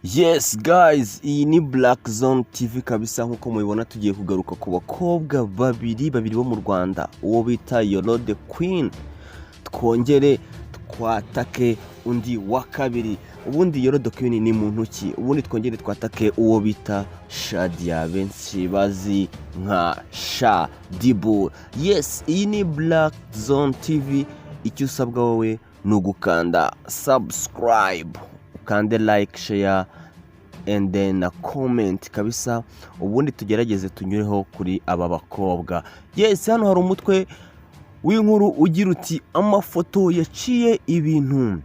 Yes guys, iyi ni Black Zone TV kabisa. Nkuko mubibona tugiye kugaruka ku bakobwa babiri bo mu Rwanda, uwo bita Yolo the Queen. Twongere twatake undi wa kabiri. Ubundi Yolo the Queen ni muntu ki? Ubundi twongere twatake uwo bita Shadia, benshi bazi nka Shadibu. Yes, iyi ni Black Zone TV. Icyo usabwa wowe ni ugukanda subscribe, ukande like, share and then a comment kabisa, ubundi tugerageze tunyureho kuri aba bakobwa. Yes, hano hari umutwe w'inkuru ugira uti amafoto yaciye ibintu.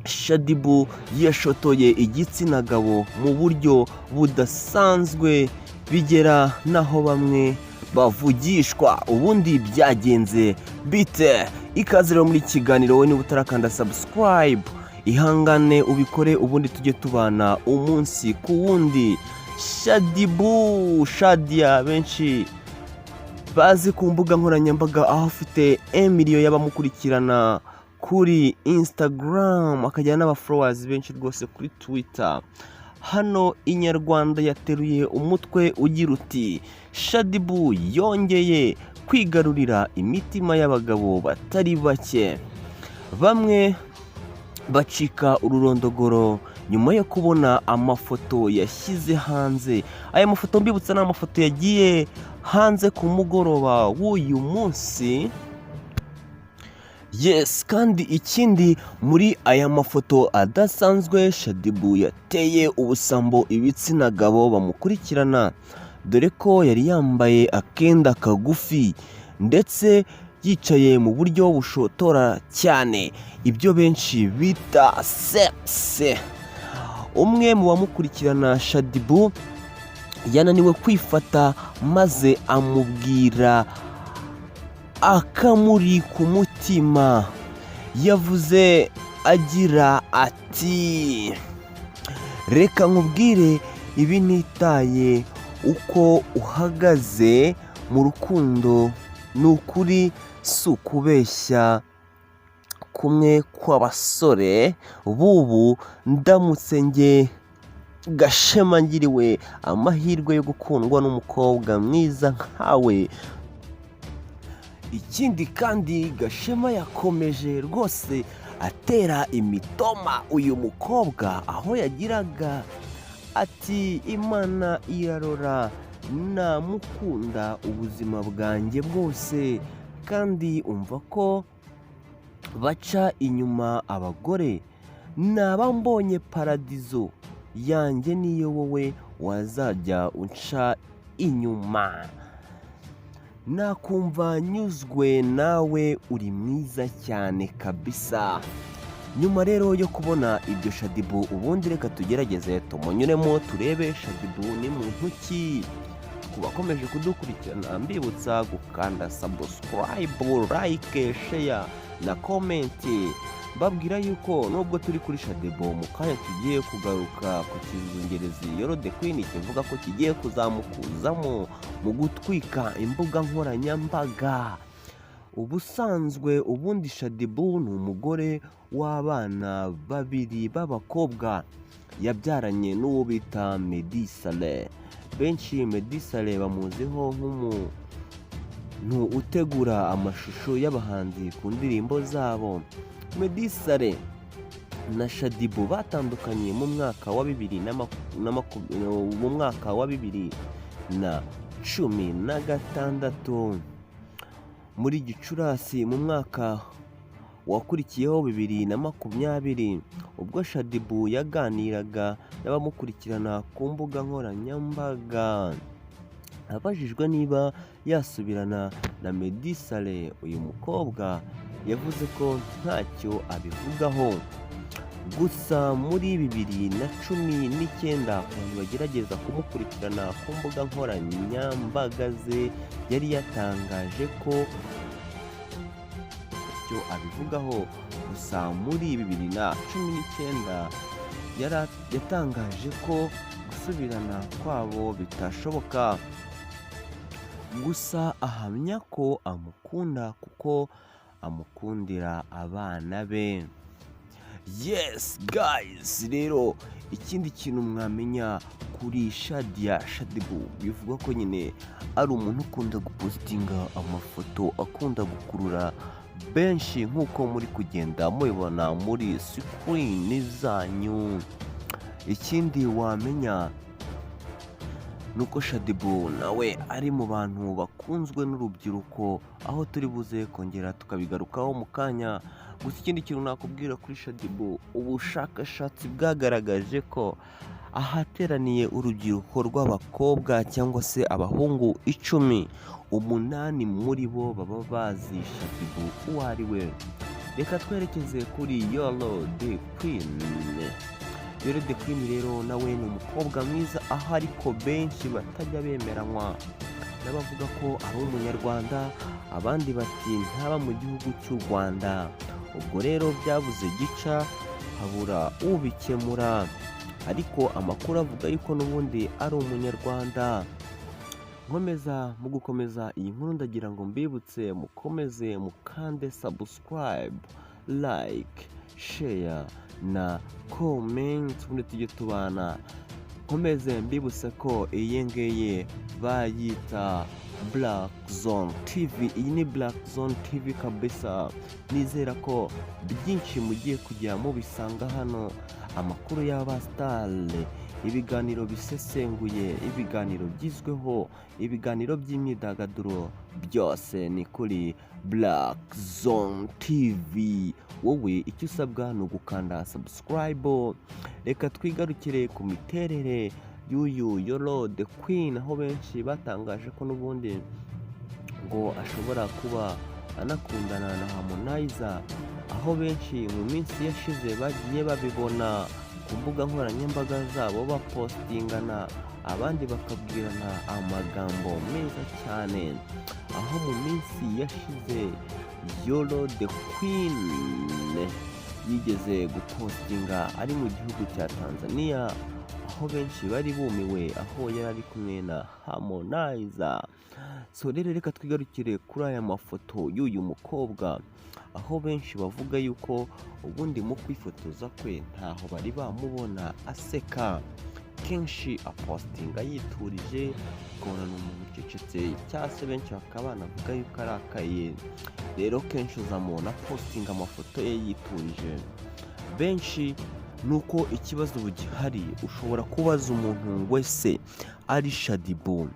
Shadibu yashotoye igitsina gabo mu buryo budasanzwe bigera naho bamwe bavugishwa. Ubundi byagenze bite? Ikaze rero muri kiganiro. Wowe niba utarakanda subscribe, ihangane ubikore, ubundi tujye tubana umunsi ku wundi. Shadibu, Shadia benshi bazi ku mbuga nkoranyambaga, aho afite 1 million y'abamukurikirana kuri Instagram, akagira n'abafollowers benshi rwose kuri Twitter. Hano Inyarwanda yateruye umutwe ugira uti Shadibu yongeye kwigarurira imitima y'abagabo batari bake. Bamwe bacika ururondogoro nyuma yo kubona amafoto yashyize hanze. Aya mafoto mbibutsa ni amafoto yagiye hanze ku mugoroba w'uyu munsi. Yes, kandi ikindi muri aya mafoto adasanzwe, Shadibu yateye ubusambo ibitsina gabo bamukurikirana, dore ko yari yambaye akenda kagufi ndetse yicaye mu buryo bushotora cyane, ibyo benshi bita sexe. Umwe mu bamukurikirana Shadibu yananiwe kwifata maze amubwira akamuri ku mutima. Yavuze agira ati, reka nkubwire ibi nitaye uko uhagaze mu rukundo, ni ukuri si ukubeshya kumwe kw'abasore bubu, ndamutse nge Gashema ngiriwe amahirwe yo gukundwa n'umukobwa mwiza nkawe. Ikindi kandi Gashema yakomeje rwose atera imitoma uyu mukobwa, aho yagiraga ati Imana irarora, namukunda ubuzima bwanjye bwose, kandi umva ko baca inyuma abagore, naba mbonye paradizo yanjye niyo wowe wazajya unca inyuma. Nakumva nyuzwe, nawe uri mwiza cyane kabisa. Nyuma rero yo kubona ibyo Shadibu, ubundi reka tugerageze tumunyuremo turebe Shadibu ni muntu ki. Ku bakomeje kudukurikirana mbibutsa gukanda subscribe, like, share na comment. Babwira yuko nubwo turi kuri Shadibu, mu kanya tugiye kugaruka ku kizungerezi Yolo the Queen kivuga ko kigiye kuzamukuzamo mu gutwika imbuga nkoranyambaga. Ubusanzwe ubundi Shadibu ni umugore w'abana babiri b'abakobwa, yabyaranye n'uwo bita Meddy Saleh. Benshi Meddy Saleh bamuziho nk'umuntu utegura amashusho y'abahanzi ku ndirimbo zabo. Meddy Saleh na Shadibu batandukanye mu mwaka wa 2016. Muri Gicurasi mu mwaka wakurikiyeho 2020, ubwo Shadibu yaganiraga n'abamukurikirana ku mbuga nkoranyambaga. Abajijwe niba yasubirana na Meddy Saleh, uyu mukobwa yavuze ko ntacyo abivugaho. Gusa muri 2019, abantu bagerageza kumukurikirana ku mbuga nkoranyambaga ze, yari yatangaje ko icyo abivugaho. Gusa muri 2019 yatangaje ko gusubirana kwabo bitashoboka. Gusa ahamya ko amukunda kuko amukundira abana be. Yes guys, rero ikindi kintu mwamenya kuri Shaddy Boo bivuga ko nyine ari umuntu ukunda gupositinga amafoto akunda gukurura benshi nk'uko muri kugenda mubibona muri sikirini zanyu. Ikindi wamenya nuko Shaddy Boo nawe ari mu bantu bakunzwe n'urubyiruko, aho turi buze kongera tukabigarukaho mu kanya. Gusa ikindi kintu nakubwira kuri Shaddy Boo, ubushakashatsi bwagaragaje ko ahateraniye urubyiruko rw'abakobwa cyangwa se abahungu 10, 8 muri bo baba bazi Shaddy Boo uwo ari we. Reka twerekeze kuri Yolo The Queen. Yolo The Queen rero nawe ni umukobwa mwiza, aho ariko benshi batajya bemeranywa n'abavuga ko ari umunyarwanda, abandi bati ntaba mu gihugu cy'u Rwanda. Ubwo rero byabuze gica habura ubikemura, ariko amakuru avuga yuko n'ubundi ari umunyarwanda. Mu gukomeza iyi nkuru ndagira ngo mbibutse mukomeze mukande subscribe, like, share na comment, ubundi tujye tubana. Nkomeze mbibutse ko iyi ngiyi bayita Black Zone TV. Iyi ni Black Zone TV kabisa. Nizera ko byinshi mugiye kujya mubisanga hano, amakuru y'abasitari, ibiganiro bisesenguye, ibiganiro byizweho, ibiganiro by'imyidagaduro, byose ni kuri Black Zone TV. Wowe icyo usabwa ni ugukanda subscribe. Reka twigarukire ku miterere y'uyu Yolo The Queen, aho benshi batangaje ko n'ubundi ngo ashobora kuba anakundana na Harmonize, aho benshi mu minsi yashize bagiye babibona ku mbuga nkoranyambaga zabo bapostingana, abandi bakabwirana amagambo meza cyane. Aho mu minsi yashize Yolo The Queen yigeze gupostinga ari mu gihugu cya Tanzania, aho benshi bari bumiwe, aho yari ari kumwe na Harmonize. So rero reka twigarukire kuri aya mafoto y'uyu mukobwa, aho benshi bavuga yuko ubundi mu kwifotoza kwe ntaho bari bamubona aseka. Kenshi apostinga yiturije, ukabona ni umuntu ucecetse, cyangwa se benshi bakaba banavuga yuko arakaye. Rero kenshi uzamubona postinga amafoto ye yiturije. Benshi nuko ikibazo ubu gihari, ushobora kubaza umuntu wese ari Shaddy Boo,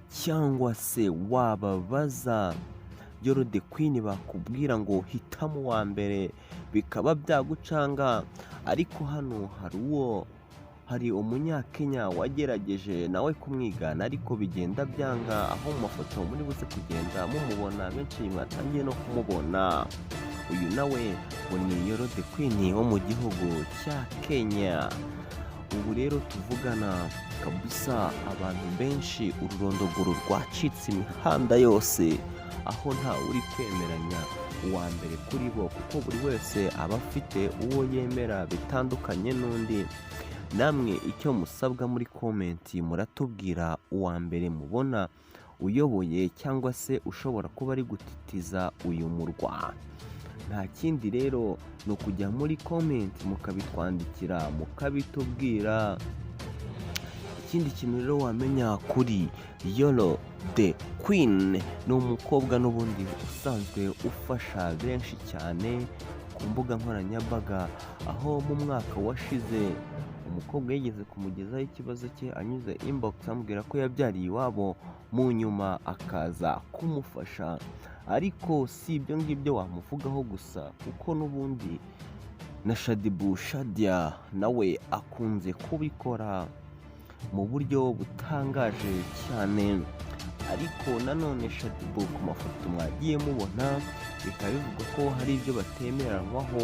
cyangwa se wababaza Yolo The Queen, bakubwira ngo hitamo uwa mbere, bikaba byagucanga. Ariko hano hari umunyakenya wagerageje nawe kumwigana, ariko bigenda byanga, aho mu mafoto muri buze kugenda mumubona, benshi mwatangiye no kumubona. Uyu nawe ngo ni Yolo The Queen wo mu gihugu cya Kenya. Ubu rero tuvugana kabisa, abantu benshi ururondogoro rwacitse imihanda yose, aho ntawe uri kwemeranya uwa mbere kuri bo, kuko buri wese aba afite uwo yemera bitandukanye n'undi. Namwe icyo musabwa muri komenti muratubwira uwa mbere mubona uyoboye, cyangwa se ushobora kuba ari gutitiza uyu murwa. Nta kindi rero ni ukujya muri komenti mukabitwandikira, mukabitubwira. Ikindi kintu rero wamenya kuri Yolo The Queen, ni umukobwa n'ubundi usanzwe ufasha benshi cyane ku mbuga nkoranyambaga, aho mu mwaka washize umukobwa yigeze kumugezaho ikibazo cye anyuze inbox amubwira ko yabyariye iwabo, mu nyuma akaza kumufasha. Ariko si ibyo ngibyo wamuvugaho gusa, kuko n'ubundi na Shaddy Boo nawe akunze kubikora mu buryo butangaje cyane. Ariko nanone Shaddy Boo ku mafoto mwagiye mubona, bikaba bivugwa ko hari ibyo batemeranywaho,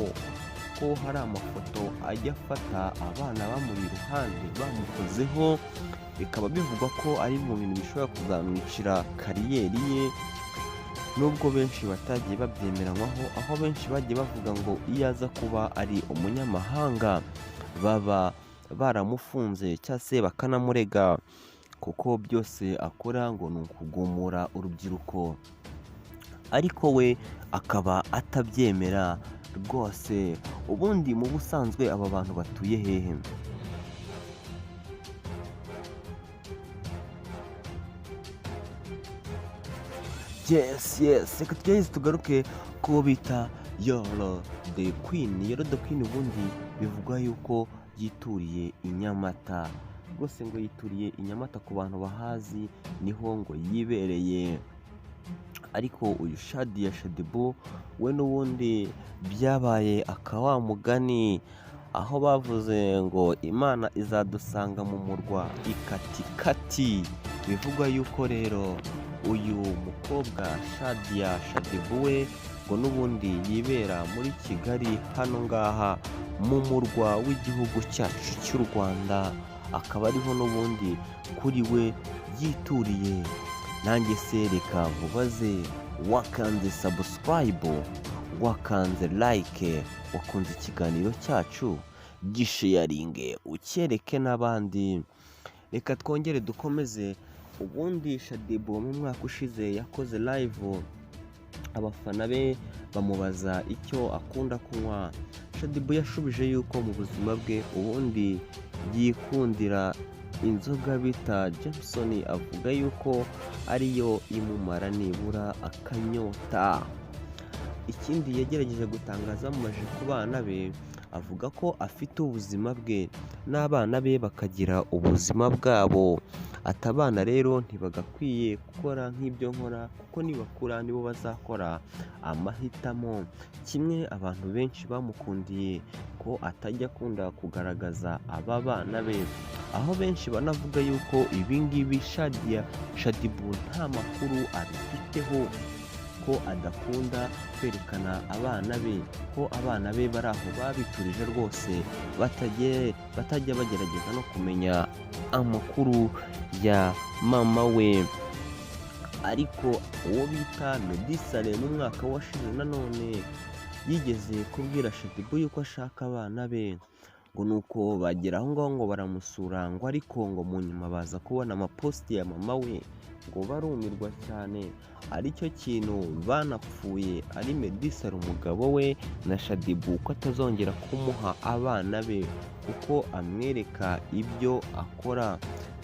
ko hari amafoto ajya afata abana bamuri iruhande bamukozeho, bikaba bivugwa ko ari mu bintu bishobora kuzamwicira kariyeri ye, nubwo benshi batagiye babyemeranywaho, aho benshi bagiye bavuga ngo iyo aza kuba ari umunyamahanga baba baramufunze cyangwa se bakanamurega, kuko byose akora ngo ni ukugumura urubyiruko. Ariko we akaba atabyemera, rwose. Ubundi mu busanzwe aba bantu batuye hehe? Yes, reka tugeze tugaruke kubo bita Yolo the Queen. Yolo the Queen ubundi bivugwa yuko yituriye i Nyamata, rwose ngo yituriye i Nyamata, ku bantu bahazi niho ngo yibereye. Ariko uyu Shadia Shadibu we n'ubundi byabaye akawa mugani, aho bavuze ngo Imana izadusanga mu murwa ikatikati. Bivugwa yuko rero uyu mukobwa Shadia Shadibu we ngo n'ubundi yibera muri Kigali hano ngaha mu murwa w'igihugu cyacu cy'u Rwanda, akaba ariho n'ubundi kuri we yituriye. Nanjye se reka nkubaze, wakanze subscribe, wakanze like, wakunze ikiganiro cyacu, gisharinge ucyereke n'abandi. Reka twongere dukomeze. Ubundi Shadibu mu mwaka ushize yakoze live, abafana be bamubaza icyo akunda kunywa. Shadibu yashubije yuko mu buzima bwe ubundi yikundira inzoga bita Jameson, avuga yuko ariyo imumara nibura akanyota. Ikindi yagerageje gutangaza amaje ku bana be, avuga ko afite ubuzima bwe n'abana be bakagira ubuzima bwabo. Ati abana rero ntibagakwiye gukora nk'ibyo nkora, kuko nibakura nibo bazakora amahitamo. Kimwe abantu benshi bamukundiye ko atajya akunda kugaragaza aba bana be, aho benshi banavuga yuko ibingibi Shadia Shadibu nta makuru abifiteho, ko adakunda kwerekana abana be, ko abana be bari aho babiturije rwose, batajya bagerageza no kumenya amakuru ya mama we. Ariko uwo bita Meddy Saleh mu mwaka washize nanone yigeze kubwira Shadibu yuko ashaka abana be, ngo nuko bagera aho ngaho ngo baramusura, ngo ariko ngo mu nyuma baza kubona amapositi ya mama we, ngo barumirwa cyane. Aricyo kintu banapfuye ari Meddy Saleh umugabo we na Shadibu, ko atazongera kumuha abana be kuko amwereka ibyo akora,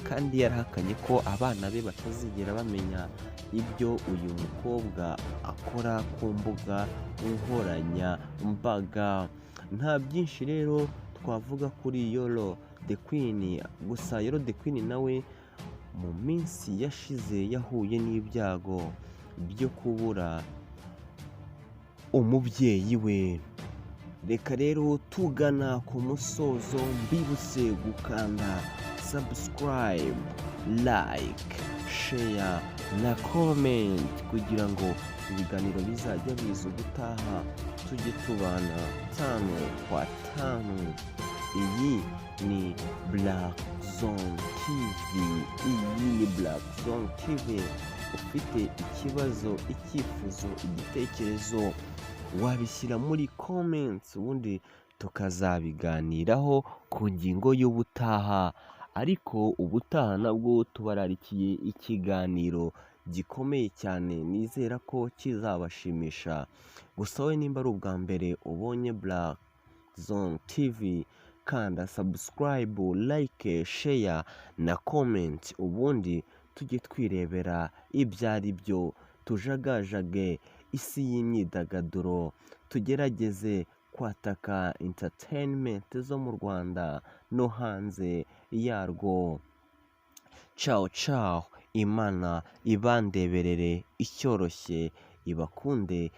kandi yarahakanye ko abana be batazigera bamenya ibyo uyu mukobwa akora ku mbuga nkoranyambaga. Nta byinshi rero twavuga kuri Yolo the Queen, gusa Yolo the Queen nawe mu minsi yashize yahuye n'ibyago byo kubura umubyeyi we. Reka rero tugana ku musozo, mbibutse gukanda subscribe, like, share na comment kugira ngo ibiganiro bizajya biza ubutaha tujye tubana 5 kwa 5. Iyi ni Black Zone TV, iyi ni Black Zone TV. Ufite ikibazo, icyifuzo, igitekerezo, wabishyira muri comments, ubundi tukazabiganiraho ku ngingo y'ubutaha. Ariko ubutaha nabwo tubararikiye ikiganiro gikomeye cyane, nizera ko kizabashimisha. Gusa wowe nimba ari ubwa mbere ubonye Black Zone TV, kanda subscribe, like, share na comment, ubundi tujye twirebera ibyo ari byo, tujagajage isi y'imyidagaduro, tugerageze kwataka entertainment zo mu Rwanda no hanze yarwo. Ciao, Imana ibandeberere icyoroshye, ibakunde.